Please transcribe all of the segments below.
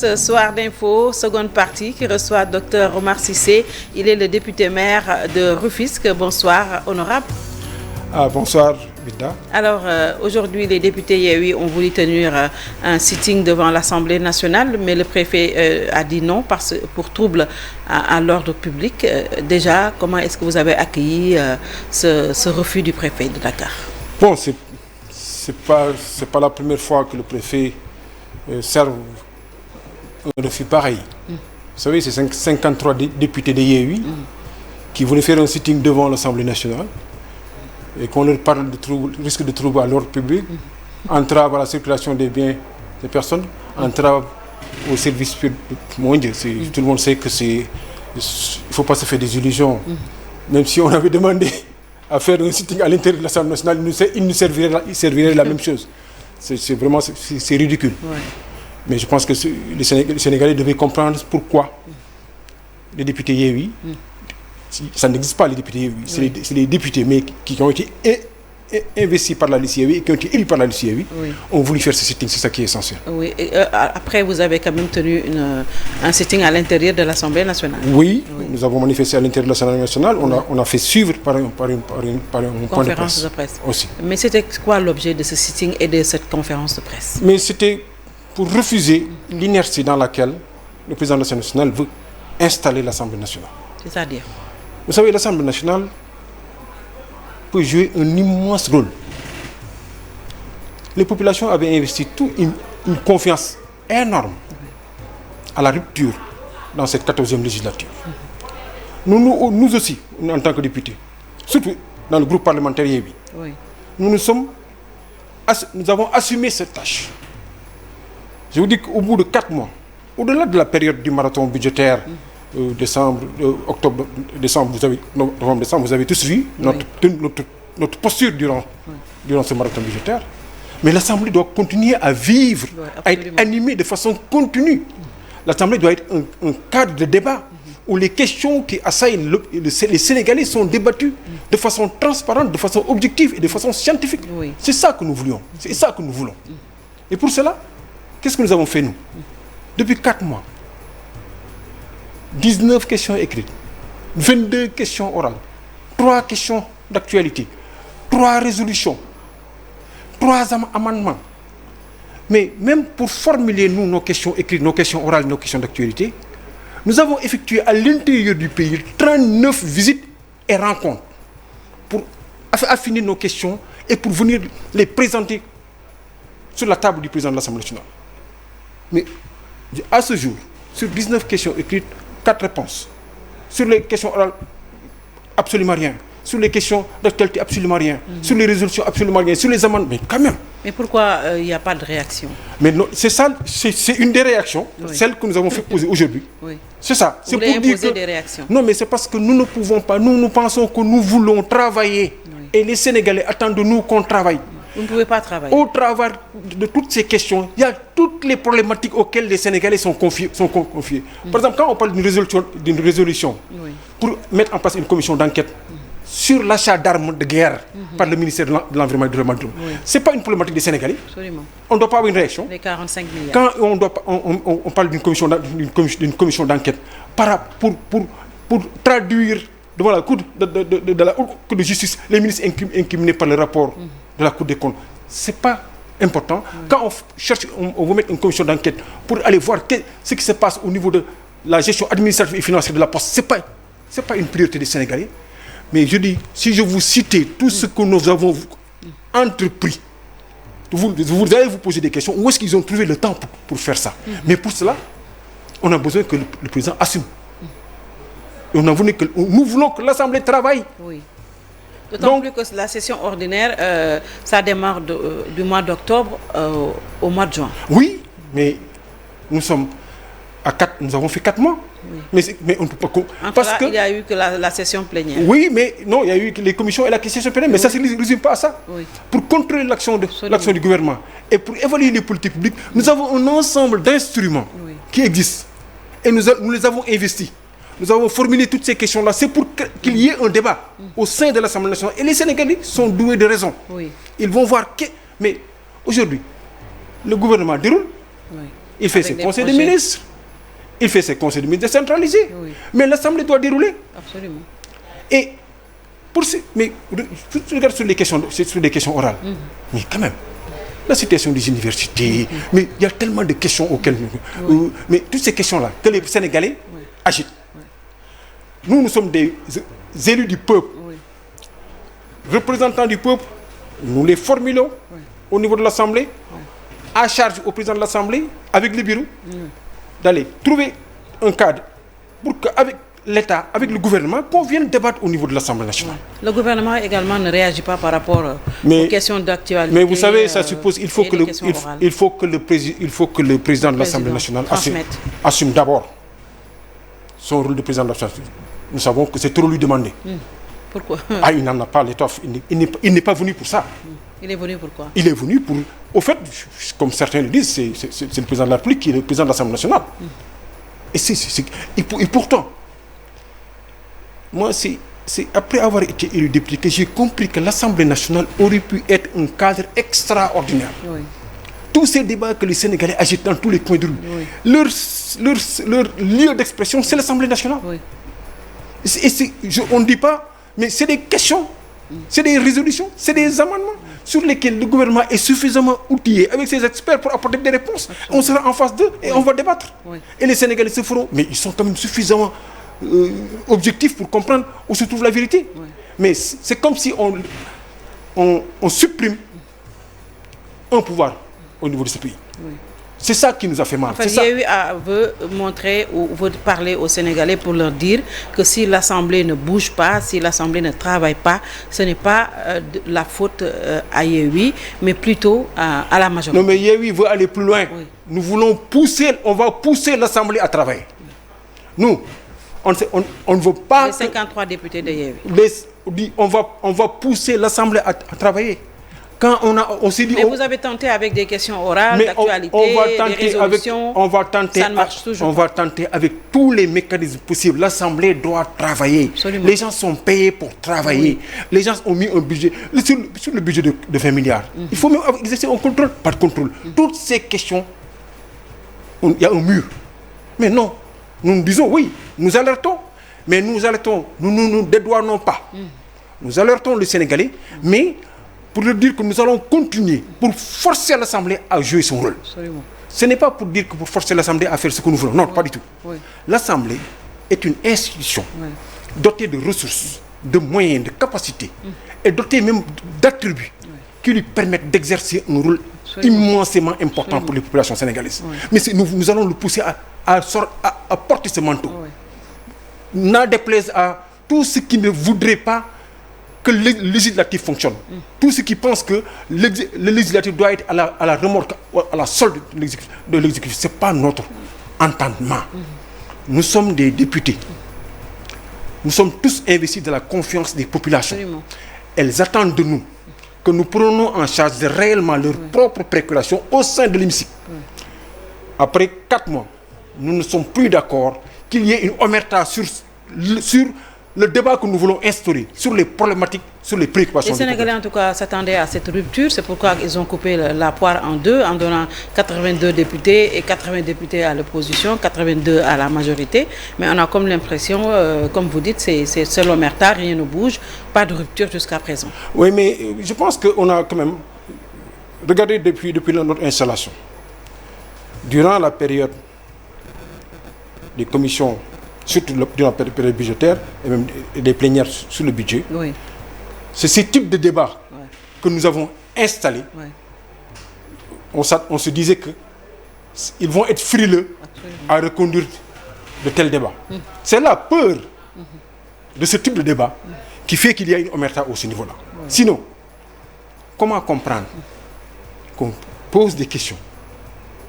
Ce soir d'info, seconde partie, qui reçoit Dr Omar Cissé. Il est le député maire de Rufisque. Bonsoir, honorable. Bonsoir, Vida. Alors, aujourd'hui, les députés Yewwi ont voulu tenir un sitting devant l'Assemblée nationale, mais le préfet a dit non pour trouble à l'ordre public. Déjà, comment est-ce que vous avez accueilli ce refus du préfet de Dakar? Bon, c'est pas la première fois que le préfet serve un refus pareil. Vous savez, c'est 53 députés de Yewwi qui voulaient faire un sitting devant l'Assemblée nationale et qu'on leur parle de risque de trouble à l'ordre public, entrave à la circulation des biens des personnes, entrave au service public. Mon Dieu, tout le monde sait que il ne faut pas se faire des illusions. Même si on avait demandé à faire un sitting à l'intérieur de l'Assemblée nationale, il nous servirait la même chose. C'est vraiment ridicule. Ouais. Mais je pense que les Sénégalais devaient comprendre pourquoi les députés Yewwi, ça n'existe pas les députés Yewwi, c'est les députés mais qui ont été investis par la liste Yewwi et qui ont été élus par la liste Yewwi, ont voulu faire ce sitting, c'est ça qui est essentiel. Oui. Après, vous avez quand même tenu un sitting à l'intérieur de l'Assemblée nationale. Oui, nous avons manifesté à l'intérieur de l'Assemblée nationale, on a fait suivre par un point de presse aussi. Mais c'était quoi l'objet de ce sitting et de cette conférence de presse? Mais c'était pour refuser l'inertie dans laquelle le président de l'Assemblée nationale veut installer l'Assemblée nationale. C'est-à-dire? Vous savez, l'Assemblée nationale peut jouer un immense rôle. Les populations avaient investi une confiance énorme à la rupture dans cette 14e législature. Nous aussi, en tant que députés, surtout dans le groupe parlementaire Yewwi, nous avons assumé cette tâche. Je vous dis qu'au bout de 4 mois, au-delà de la période du marathon budgétaire, novembre, décembre, vous avez tous vu notre posture durant ce marathon budgétaire. Mais l'Assemblée doit continuer à vivre, à être animée de façon continue. L'Assemblée doit être un cadre de débat où les questions qui assaillent les Sénégalais sont débattues de façon transparente, de façon objective et de façon scientifique. C'est ça que nous voulions, c'est ça que nous voulons. Et pour cela, qu'est-ce que nous avons fait, nous? Depuis 4 mois, 19 questions écrites, 22 questions orales, 3 questions d'actualité, 3 résolutions, 3 amendements. Mais même pour formuler, nous, nos questions écrites, nos questions orales, nos questions d'actualité, nous avons effectué à l'intérieur du pays 39 visites et rencontres pour affiner nos questions et pour venir les présenter sur la table du président de l'Assemblée nationale. Mais à ce jour, sur 19 questions écrites, 4 réponses. Sur les questions orales, absolument rien. Sur les questions d'actualité, absolument rien. Sur les résolutions, absolument rien. Sur les amendements, mais quand même. Mais pourquoi il n'y a pas de réaction? Mais non, c'est ça, c'est une des réactions, celle que nous avons fait poser aujourd'hui. C'est ça. Vous voulez imposer des réactions? Non, mais c'est parce que nous ne pouvons pas. Nous pensons que nous voulons travailler. Et les Sénégalais attendent de nous qu'on travaille. Vous ne pouvez pas travailler. Au travers de toutes ces questions, il y a toutes les problématiques auxquelles les Sénégalais sont confiés. Par exemple, quand on parle d'une résolution pour mettre en place une commission d'enquête sur l'achat d'armes de guerre par le ministère de l'Environnement et de l'Agriculture, ce n'est pas une problématique des Sénégalais. Absolument. On ne doit pas avoir une réaction. Les 45 milliards. Quand on parle d'une commission d'enquête pour traduire devant la Cour de justice les ministres incriminés par le rapport de la Cour des comptes, c'est pas important. Quand on veut mettre une commission d'enquête pour aller voir ce qui se passe au niveau de la gestion administrative et financière de la Poste, c'est pas une priorité des Sénégalais. Mais je dis, si je vous citais tout ce que nous avons entrepris, vous allez vous poser des questions. Où est-ce qu'ils ont trouvé le temps pour faire ça? Mais pour cela, on a besoin que le président assume. Et nous voulons que l'Assemblée travaille. Oui. D'autant plus que la session ordinaire, ça démarre du mois d'octobre au mois de juin. Oui, mais nous avons fait 4 mois. Oui. Mais on ne peut pas... Parce qu'il y a eu que la session plénière. Oui, mais non, il y a eu les commissions et la session plénière. Mais ça ne se résume pas à ça. Pour contrôler l'action du gouvernement et pour évaluer les politiques publiques, nous avons un ensemble d'instruments qui existent. Et nous les avons investis. Nous avons formulé toutes ces questions-là. C'est pour qu'il y ait un débat au sein de l'Assemblée nationale. Et les Sénégalais sont doués de raison. Ils vont voir que... Mais aujourd'hui, le gouvernement déroule. il fait ses conseils de ministres, il fait ses conseils de ministres décentralisés. Oui. Mais l'Assemblée doit dérouler. Absolument. Et mais regarde sur les questions orales. Mais quand même, la situation des universités, mais il y a tellement de questions auxquelles mais toutes ces questions-là que les Sénégalais agitent. Nous sommes des élus du peuple, représentants du peuple. Nous les formulons au niveau de l'Assemblée, à charge au président de l'Assemblée, avec le bureau, d'aller trouver un cadre pour qu'avec l'État, avec le gouvernement, qu'on vienne débattre au niveau de l'Assemblée nationale. Le gouvernement également ne réagit pas par rapport aux questions d'actualité. Mais vous savez, ça suppose il faut que le président de l'Assemblée nationale assume d'abord son rôle de président de l'Assemblée. Nous savons que c'est trop lui demander. Pourquoi? Il n'en a pas l'étoffe. Il n'est pas venu pour ça. Il est venu pourquoi? Il est venu pour... Au fait, comme certains le disent, c'est le président de la République qui est le président de l'Assemblée nationale. Et pourtant, moi, c'est après avoir été élu député que j'ai compris que l'Assemblée nationale aurait pu être un cadre extraordinaire. Oui. Tous ces débats que les Sénégalais agitent dans tous les coins de rue, leur lieu d'expression, c'est l'Assemblée nationale. Oui. On ne dit pas, mais c'est des questions, c'est des résolutions, c'est des amendements sur lesquels le gouvernement est suffisamment outillé avec ses experts pour apporter des réponses. On sera en face d'eux et on va débattre. Oui. Et les Sénégalais se feront, mais ils sont quand même suffisamment objectifs pour comprendre où se trouve la vérité. Oui. Mais c'est comme si on supprime un pouvoir au niveau de ce pays. Oui. C'est ça qui nous a fait mal. Enfin, Yewwi veut montrer ou veut parler aux Sénégalais pour leur dire que si l'Assemblée ne bouge pas, si l'Assemblée ne travaille pas, ce n'est pas la faute à Yewwi, mais plutôt à la majorité. Non, mais Yewwi veut aller plus loin. Oui. Nous voulons on va pousser l'Assemblée à travailler. Nous, on ne veut pas... Les 53 députés de Yewwi. On va pousser l'Assemblée à travailler. Quand on s'est dit... Mais vous avez tenté avec des questions orales, d'actualité, des résolutions, ça ne marche toujours pas. On va tenter avec tous les mécanismes possibles. L'Assemblée doit travailler. Absolument. Les gens sont payés pour travailler. Oui. Les gens ont mis un budget, sur le budget de 20 milliards. Il faut même exercer un contrôle, pas de contrôle. Toutes ces questions, il y a un mur. Mais non, nous disons oui, nous alertons, mais nous ne dédouanons pas. Nous alertons les Sénégalais, mais... pour leur dire que nous allons continuer pour forcer l'Assemblée à jouer son rôle. Absolument. Ce n'est pas pour dire que pour forcer l'Assemblée à faire ce que nous voulons. Non, pas du tout. Oui. L'Assemblée est une institution dotée de ressources, de moyens, de capacités et dotée même d'attributs qui lui permettent d'exercer un rôle immensément important pour les populations sénégalaises. Mais nous allons le pousser à porter ce manteau. N'en déplaise à tous ceux qui ne voudraient pas que le législatif fonctionne. Tous ceux qui pensent que le législatif doit être à la remorque, à la solde de l'exécutif, ce n'est pas notre entendement. Nous sommes des députés. Nous sommes tous investis de la confiance des populations. Absolument. Elles attendent de nous que nous prenions en charge réellement leurs propres préoccupations au sein de l'hémicycle. Après 4 mois, nous ne sommes plus d'accord qu'il y ait une omerta sur le débat que nous voulons instaurer sur les problématiques, sur les préoccupations. Les Sénégalais, en tout cas, s'attendaient à cette rupture. C'est pourquoi ils ont coupé la poire en deux, en donnant 82 députés et 80 députés à l'opposition, 82 à la majorité. Mais on a comme l'impression, comme vous dites, c'est l'omerta, rien ne bouge, pas de rupture jusqu'à présent. Oui, mais je pense qu'on a quand même... Regardez depuis notre installation. Durant la période des commissions, surtout durant la période budgétaire et même des plénières sur le budget, c'est ce type de débat que nous avons installé. On se disait qu'ils vont être frileux à reconduire de tels débats. C'est la peur de ce type de débat qui fait qu'il y a une omerta à ce niveau-là. Sinon, comment comprendre qu'on pose des questions,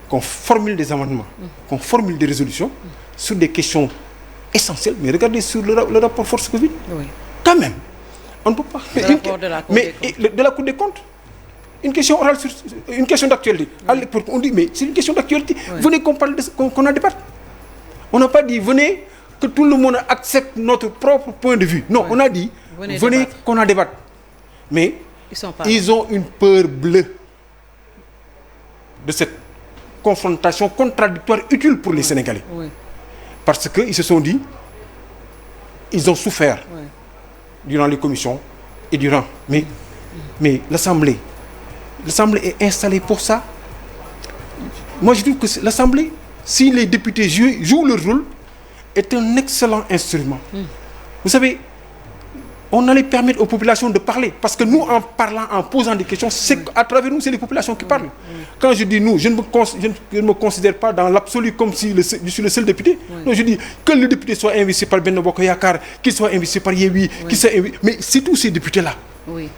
qu'on formule des amendements, qu'on formule des résolutions sur des questions essentielles, mais regardez sur le rapport force Covid. Quand même, on ne peut pas... de la Cour des comptes. Une question orale, une question d'actualité. On dit, mais c'est une question d'actualité. Venez qu'on parle qu'on en débatte. On n'a pas dit, venez que tout le monde accepte notre propre point de vue. Non, on a dit, venez qu'on en débatte. Mais ils ont une peur bleue de cette confrontation contradictoire utile pour les Sénégalais. Oui. Parce qu'ils se sont dit, ils ont souffert durant les commissions et durant... Mais l'Assemblée est installée pour ça. Moi, je trouve que l'Assemblée, si les députés jouent leur rôle, est un excellent instrument. Vous savez, on allait permettre aux populations de parler. Parce que nous, en parlant, en posant des questions, c'est à travers nous, c'est les populations qui parlent. Quand je dis nous, je ne me considère pas dans l'absolu comme si je suis le seul député. Non, je dis que le député soit investi par Benno Bokk Yakaar, qu'il soit investi par Yewwi, qu'il soit investi... Mais c'est tous ces députés-là. Oui.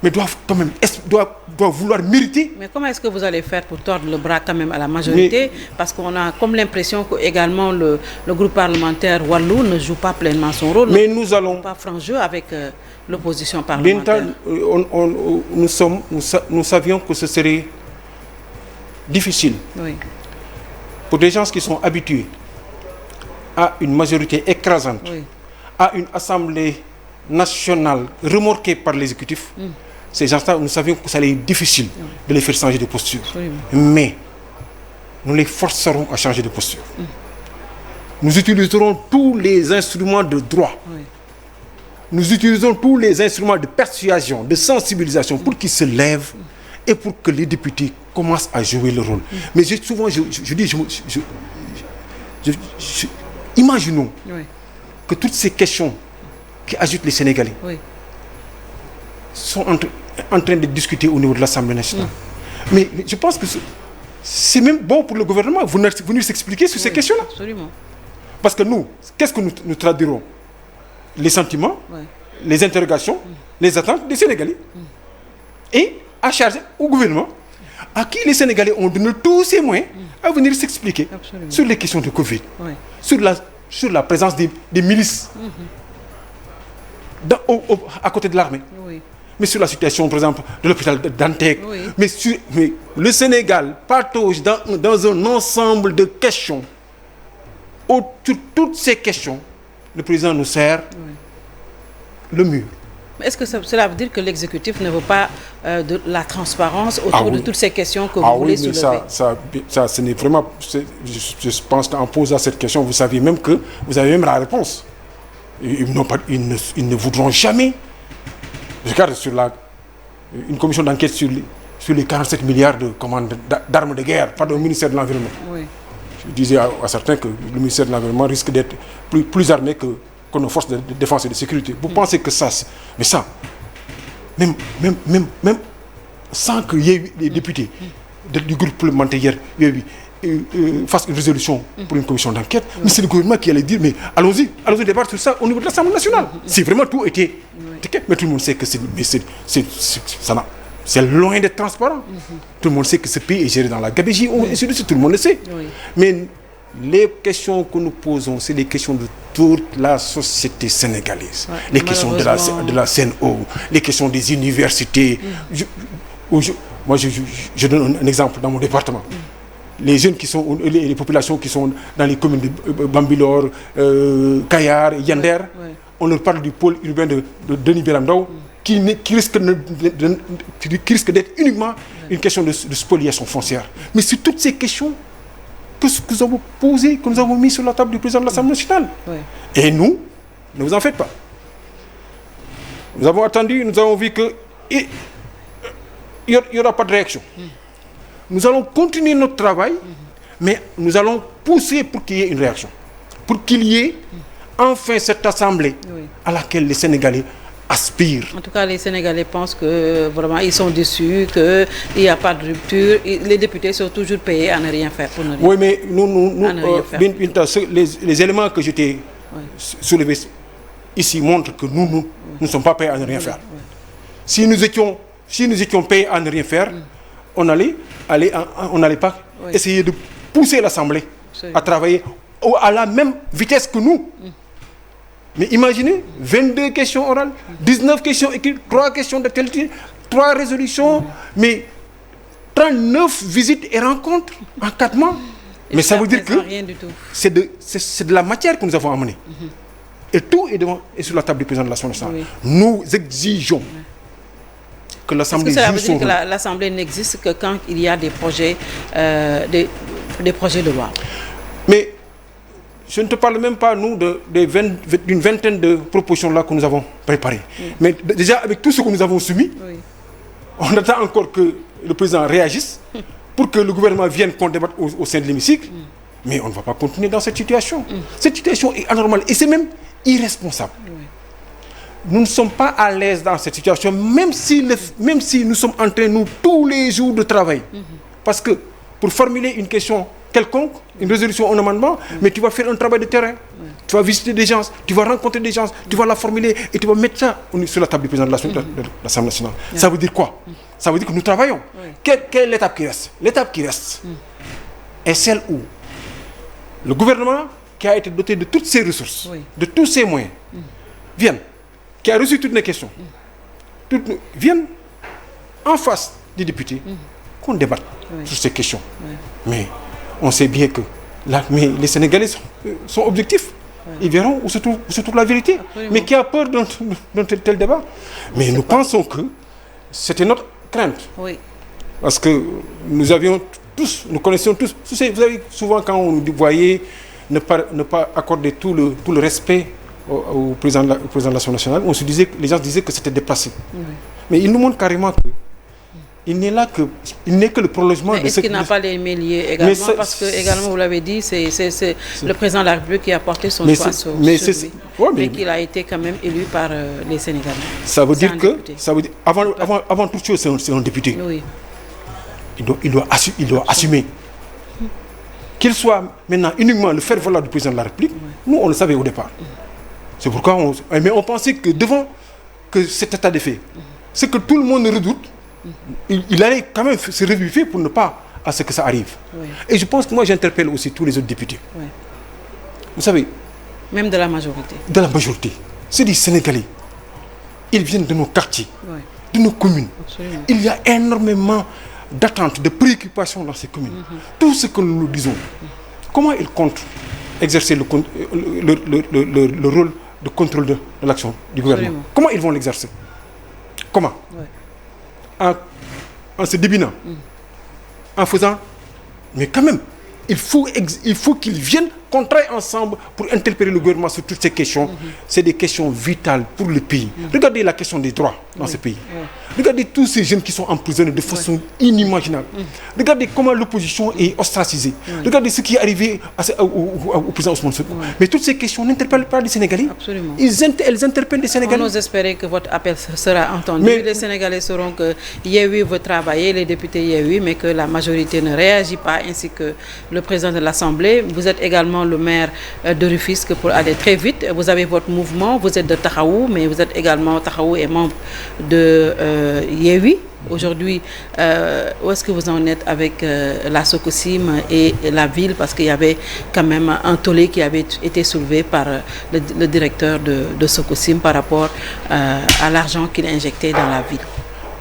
Mais doivent quand même doivent vouloir mériter. Mais comment est-ce que vous allez faire pour tordre le bras quand même à la majorité? Parce qu'on a comme l'impression que également le groupe parlementaire Wallu ne joue pas pleinement son rôle. Mais nous allons pas franc jeu avec l'opposition parlementaire. Nous savions que ce serait difficile pour des gens qui sont habitués à une majorité écrasante, à une assemblée nationale remorquée par l'exécutif. Ces gens-là, nous savions que ça allait être difficile de les faire changer de posture. Mais nous les forcerons à changer de posture. Nous utiliserons tous les instruments de droit. Nous utilisons tous les instruments de persuasion, de sensibilisation pour qu'ils se lèvent et pour que les députés commencent à jouer le rôle. Mais souvent, je dis, imaginons que toutes ces questions qui agitent les Sénégalais sont en train de discuter au niveau de l'Assemblée nationale. Mais je pense que c'est même bon pour le gouvernement venir s'expliquer sur ces questions-là. Absolument. Parce que nous, qu'est-ce que nous traduirons? Les sentiments, les interrogations, les attentes des Sénégalais. Et à charge au gouvernement, à qui les Sénégalais ont donné tous ces moyens à venir s'expliquer sur les questions de Covid, sur la présence des milices à côté de l'armée. Mais sur la situation, par exemple, de l'hôpital de Dantec. Mais le Sénégal patauge dans un ensemble de questions. Sur toutes ces questions, le président nous sert le mur. Est-ce que cela veut dire que l'exécutif ne veut pas de la transparence autour de toutes ces questions que vous voulez soulever? Ça, ce n'est vraiment... Je pense qu'en posant cette question, vous savez même que vous avez même la réponse. Ils ne voudront jamais... Je regarde sur une commission d'enquête sur les 47 milliards d'armes de guerre par le ministère de l'Environnement. Je disais à certains que le ministère de l'Environnement risque d'être plus armé que nos forces de défense et de sécurité. Vous pensez que ça... Mais ça, même sans qu'il y ait des députés du groupe parlementaire fassent une résolution pour une commission d'enquête, mais c'est le gouvernement qui allait dire, mais allons-y débattre sur ça au niveau de l'Assemblée nationale. Si vraiment tout était... Mais tout le monde sait que c'est loin d'être transparent. Tout le monde sait que ce pays est géré dans la gabegie, tout le monde le sait. Mais les questions que nous posons, c'est les questions de toute la société sénégalaise. Les questions de la CNO, les questions des universités. Moi, je donne un exemple dans mon département. Les jeunes les populations qui sont dans les communes de Bambilor, Kayar, Yander, on leur parle du pôle urbain de Denis Biram-Ndao, qui risque d'être uniquement une question de spoliation foncière. Mais c'est toutes ces questions que nous avons posées, que nous avons mis sur la table du président de l'Assemblée nationale. Et nous, ne vous en faites pas. Nous avons attendu, nous avons vu qu'il n'y aura pas de réaction. Nous allons continuer notre travail, mais nous allons pousser pour qu'il y ait une réaction. Pour qu'il y ait enfin cette assemblée à laquelle les Sénégalais aspirent. En tout cas, les Sénégalais pensent que vraiment ils sont déçus, qu'il n'y a pas de rupture. Les députés sont toujours payés à ne rien faire pour ne rien. Oui, mais les éléments que je t'ai soulevés ici montrent que nous ne sommes pas payés à ne rien faire. Si nous étions payés à ne rien faire, on n'allait pas essayer de pousser l'Assemblée à travailler à la même vitesse que nous. Mais imaginez, 22 questions orales, 19 questions écrites, 3 questions d'actualité, 3 résolutions, mais 39 visites et rencontres en 4 mois. Mais ça veut dire que c'est de la matière que nous avons amenée. Et tout est sur la table du président de l'Assemblée nationale. Nous exigeons que l'Assemblée joue son rôle. Est-ce que cela veut dire que l'Assemblée n'existe que quand il y a des projets, des projets de loi? Mais je ne te parle même pas, nous, d'une vingtaine de propositions là que nous avons préparées. Mais déjà, avec tout ce que nous avons soumis, on attend encore que le président réagisse pour que le gouvernement vienne qu'on débatte au sein de l'hémicycle. Mais on ne va pas continuer dans cette situation. Cette situation est anormale et c'est même irresponsable. Nous ne sommes pas à l'aise dans cette situation, même si nous sommes en train, nous, tous les jours de travail. Parce que pour formuler une question quelconque, une résolution, un amendement, mais tu vas faire un travail de terrain. Tu vas visiter des gens, tu vas rencontrer des gens, tu vas la formuler et tu vas mettre ça sur la table du président de l'Assemblée nationale. Ça veut dire quoi? Ça veut dire que nous travaillons. Quelle est l'étape qui reste? L'étape qui reste est celle où le gouvernement, qui a été doté de toutes ses ressources, de tous ses moyens, qui a reçu toutes les questions, viennent en face des députés, qu'on débatte sur ces questions. Mais on sait bien que mais les Sénégalais sont objectifs. Ils verront où se trouve la vérité. Absolument. Mais qui a peur d'un tel débat? Mais nous pensons que c'était notre crainte. Parce que nous connaissions tous. Vous savez, souvent quand on nous voyait ne pas accorder tout le respect au président de l'Assemblée nationale, les gens disaient que c'était déplacé. Mais il nous montre carrément que il n'est que le prolongement de ce... Est-ce qu'il n'a pas les liés également? Parce que, également, vous l'avez dit, c'est le président de la République qui a porté son choix sur lui. Mais qu'il a été quand même élu par les Sénégalais. Ça veut dire que, avant toute chose, c'est un député. Il doit assumer. Qu'il soit maintenant uniquement le fer-volant du président de la République, nous, on le savait au départ. C'est pourquoi on pensait que devant cet état de fait, ce que tout le monde redoute, il allait quand même se rebuffer pour ne pas à ce que ça arrive. Et je pense que moi j'interpelle aussi tous les autres députés. Vous savez, même de la majorité. De la majorité. C'est des Sénégalais. Ils viennent de nos quartiers, de nos communes. Absolument. Il y a énormément d'attentes, de préoccupations dans ces communes. Tout ce que nous disons, comment ils comptent exercer le rôle de contrôle de l'action du gouvernement? Absolument. Comment ils vont l'exercer? Comment? En se débinant, en faisant... Mais quand même, il faut qu'ils viennent qu'on travaille ensemble pour interpeller le gouvernement sur toutes ces questions. C'est des questions vitales pour le pays. Regardez la question des droits dans ce pays. Regardez tous ces jeunes qui sont emprisonnés de façon inimaginable. Regardez comment l'opposition est ostracisée. Regardez ce qui est arrivé au président Ousmane Sonko. Mais toutes ces questions n'interpellent pas les Sénégalais. Absolument. Elles interpellent les Sénégalais. On ose espérer que votre appel sera entendu. Mais les Sénégalais sauront que Yewwi veut travailler, les députés Yewwi, mais que la majorité ne réagit pas, ainsi que le président de l'Assemblée. Vous êtes également le maire de Rufisque pour aller très vite. Vous avez votre mouvement, vous êtes de Taxawu, mais vous êtes également Taxawu et membre de Yewwi. Aujourd'hui, où est-ce que vous en êtes avec la Sococim et la ville? Parce qu'il y avait quand même un tollé qui avait été soulevé par le directeur de Sococim par rapport à l'argent qu'il injectait dans la ville.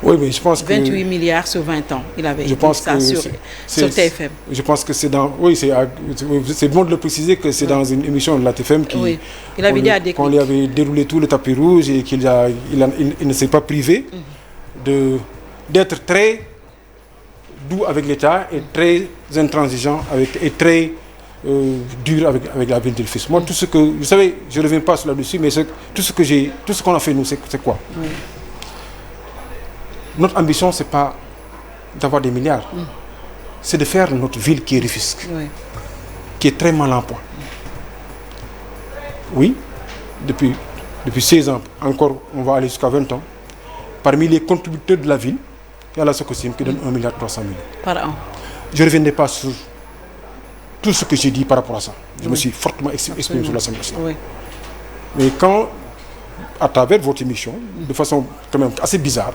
Oui, mais je pense 28 milliards sur 20 ans. Il avait dit ça sur TFM. Je pense que c'est dans... Oui, c'est bon de le préciser que c'est dans une émission de la TFM qu'on lui avait déroulé tout le tapis rouge et qu'il ne s'est pas privé d'être très doux avec l'État et très intransigeant et très dur avec la ville de Rufisque. Moi, tout ce que... Vous savez, je ne reviens pas là-dessus, mais tout ce qu'on a fait, nous, c'est quoi? Notre ambition, ce n'est pas d'avoir des milliards. C'est de faire notre ville qui est Rufisque, qui est très mal en point. Oui, depuis 16 ans, encore, on va aller jusqu'à 20 ans. Parmi les contributeurs de la ville, il y a la Sococim qui donne 1,3 milliard par an. Je ne reviendrai pas sur tout ce que j'ai dit par rapport à ça. Je me suis fortement exprimé sur l'Assemblée nationale. Mais quand, à travers votre émission, de façon quand même assez bizarre,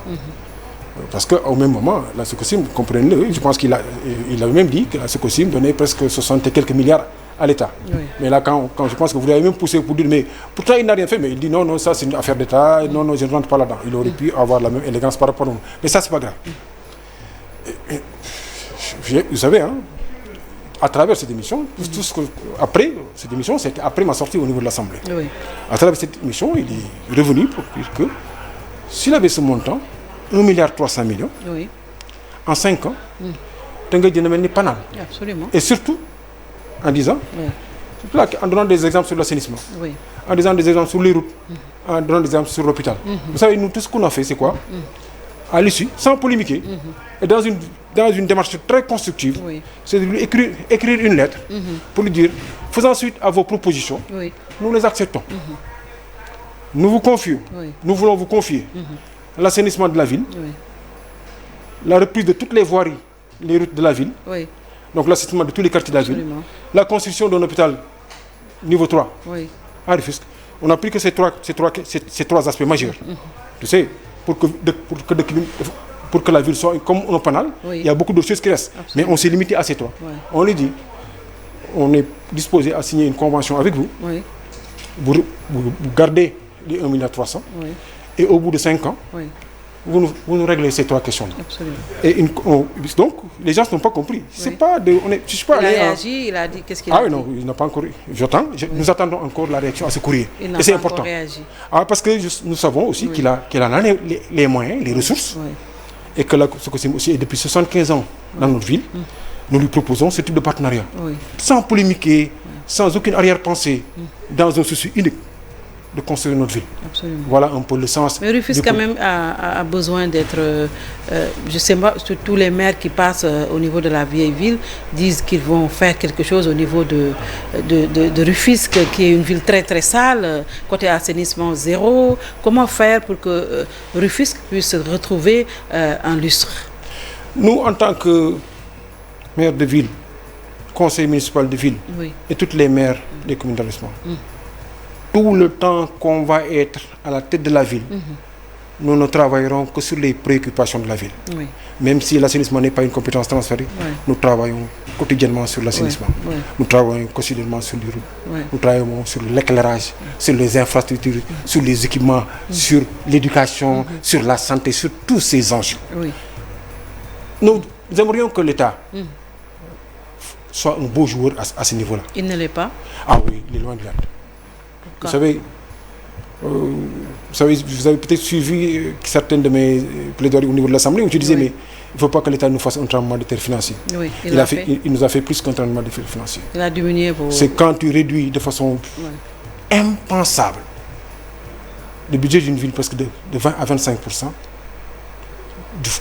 parce qu'au même moment, la Sococim, comprenez-le, je pense qu'il avait même dit que la Sococim donnait presque 60 et quelques milliards à l'État. Mais là, quand je pense que vous l'avez même poussé pour dire, mais pourtant il n'a rien fait, mais il dit non, ça c'est une affaire d'État, non, je ne rentre pas là-dedans. Il aurait pu avoir la même élégance par rapport à nous. Mais ça, c'est pas grave. Vous savez, hein, à travers cette émission, après cette émission, c'était après ma sortie au niveau de l'Assemblée. À travers cette émission, il est revenu pour dire que s'il avait ce montant, 1,3 milliard. Oui. En 5 ans, Teungueth dina mel ni Panal. Absolument. Et surtout, en disant, en donnant des exemples sur l'assainissement, en disant des exemples sur les routes, en donnant des exemples sur l'hôpital. Vous savez, nous, tout ce qu'on a fait, c'est quoi? À l'issue, sans polémiquer, et dans une démarche très constructive, c'est de lui écrire une lettre pour lui dire, faisant suite à vos propositions, nous les acceptons. Nous vous confions, nous voulons vous confier l'assainissement de la ville, la reprise de toutes les voiries, les routes de la ville, donc l'assainissement de tous les quartiers de la ville, la construction d'un hôpital niveau 3 à Rufisque. On a pris que ces trois aspects majeurs. Tu sais, pour que la ville soit comme un Panal, il y a beaucoup d'autres choses qui restent. Mais on s'est limité à ces trois. On lui dit, on est disposé à signer une convention avec vous. Vous gardez les 1,3 milliard. Et au bout de 5 ans, vous nous réglez ces trois questions-là. Et donc, les gens n'ont pas compris. C'est pas de, je suis pas il a réagi, il a dit qu'est-ce qu'il a dit. Ah oui, non, il n'a pas encore. J'attends. Nous attendons encore la réaction à ce courrier. Il et c'est pas important. Réagi. Parce que nous savons aussi qu'il en a les moyens, les ressources. Et que ce que c'est aussi, depuis 75 ans dans notre ville, nous lui proposons ce type de partenariat. Sans polémiquer, sans aucune arrière-pensée, dans un souci unique de construire notre ville. Absolument. Voilà un peu le sens. Mais Rufisque quand même a besoin d'être, je sais pas, tous les maires qui passent au niveau de la vieille ville disent qu'ils vont faire quelque chose au niveau de Rufisque, qui est une ville très très sale, côté assainissement zéro. Comment faire pour que Rufisque puisse retrouver un lustre? Nous, en tant que maire de ville, conseil municipal de ville, et toutes les maires des communes d'arrondissement, tout le temps qu'on va être à la tête de la ville, nous ne travaillerons que sur les préoccupations de la ville. Même si l'assainissement n'est pas une compétence transférée, nous travaillons quotidiennement sur l'assainissement. Nous travaillons quotidiennement sur les routes. Nous travaillons sur l'éclairage, sur les infrastructures, sur les équipements, sur l'éducation, sur la santé, sur tous ces enjeux. Nous aimerions que l'État soit un beau joueur à ce niveau-là. Il ne l'est pas? Ah oui, il est loin de là. Vous savez, vous avez peut-être suivi certaines de mes plaidoiries au niveau de l'Assemblée où je disais, mais il ne faut pas que l'État nous fasse un tremblement de terre financier. Il nous a fait plus qu'un tremblement de terre financier. Il a diminué vos... C'est quand tu réduis de façon impensable le budget d'une ville presque de 20 à 25%.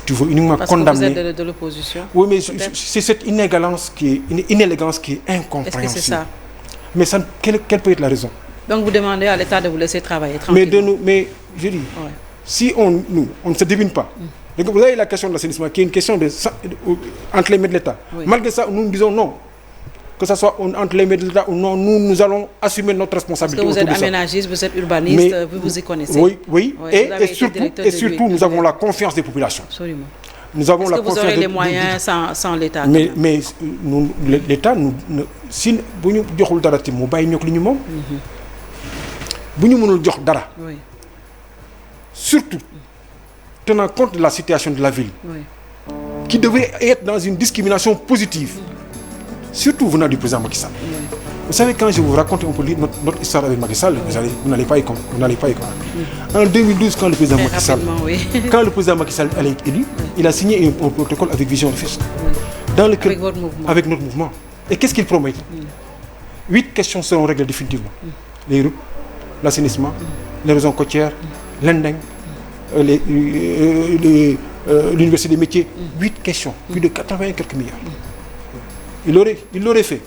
Tu veux uniquement condamner... Parce que vous êtes de l'opposition. Oui, mais c'est cette inélégance qui est incompréhensible. Est-ce que c'est ça? Mais quelle peut être la raison? Donc vous demandez à l'État de vous laisser travailler tranquillement. Mais je dis, si on ne se devine pas, donc vous avez la question de l'assainissement qui est une question entre les mains de l'État. Malgré ça, nous disons non. Que ce soit entre les mains de l'État ou non, nous allons assumer notre responsabilité. Parce que vous êtes aménagiste, vous êtes urbaniste, vous y connaissez. Oui. Et surtout, nous avons la confiance des populations. Absolument. Nous avons la confiance. Est-ce que vous aurez les moyens sans l'État? Mais l'État, si nous avons le droit surtout tenant compte de la situation de la ville, qui devrait être dans une discrimination positive, surtout venant du président Macky Sall. Vous savez, quand je vous raconte un peu notre histoire avec Macky Sall, vous n'allez pas y croire. En 2012, quand le président Macky Sall a été élu, il a signé un protocole avec Vision Rufisque, avec votre mouvement. Avec notre mouvement. Et qu'est-ce qu'il promet? 8 questions seront réglées définitivement. Les routes, l'assainissement, les réseaux côtières, l'Endeng, l'université des métiers. 8 questions, plus de 80 et quelques milliards. Il l'aurait fait.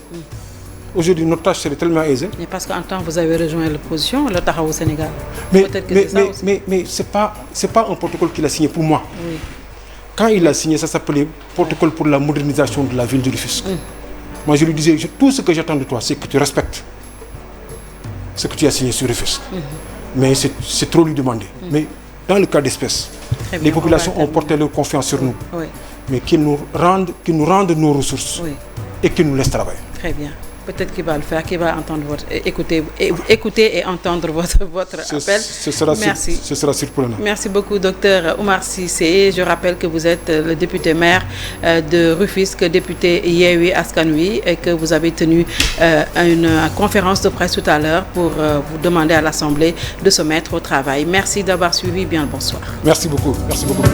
Aujourd'hui, notre tâche serait tellement aisée. Mais parce qu'en temps, vous avez rejoint l'opposition, le Tahaou au Sénégal. Mais ce n'est pas un protocole qu'il a signé pour moi. Quand il a signé, ça s'appelait protocole pour la modernisation de la ville de Rufisque. Moi, je lui disais, tout ce que j'attends de toi, c'est que tu respectes ce que tu as signé sur Rufisque. Mais c'est trop lui demander. Mais dans le cas d'espèce, les populations ont porté leur confiance sur nous. Mais qu'ils nous rendent nos ressources et qu'ils nous laissent travailler. Très bien. Peut-être qu'il va le faire, qu'il va entendre écouter et entendre votre appel. Merci. Ce sera surprenant. Merci beaucoup, docteur Oumar Cissé. Je rappelle que vous êtes le député maire de Rufisque, député Yewwi Askan Wi, et que vous avez tenu une conférence de presse tout à l'heure pour vous demander à l'Assemblée de se mettre au travail. Merci d'avoir suivi. Bien le bonsoir. Merci beaucoup. Merci beaucoup.